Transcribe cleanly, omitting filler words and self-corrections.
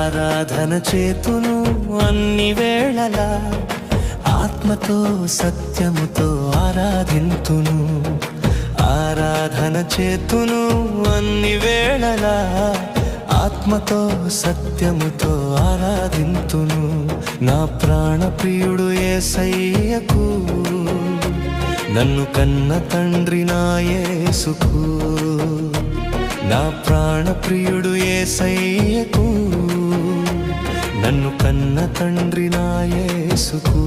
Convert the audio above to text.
ఆరాధన చేతును అన్ని వేళలా, ఆత్మతో సత్యముతో ఆరాధింతును. ఆరాధన చేతును అన్ని వేళలా, ఆత్మతో సత్యముతో ఆరాధింతును. నా ప్రాణ ప్రియుడు యేసయ్యకు, నన్ను కన్న తండ్రి నా యేసుకు. నా ప్రాణ ప్రియుడు యేసయ్యకు, నన్ను కన్న తండ్రి నా యేసుకు.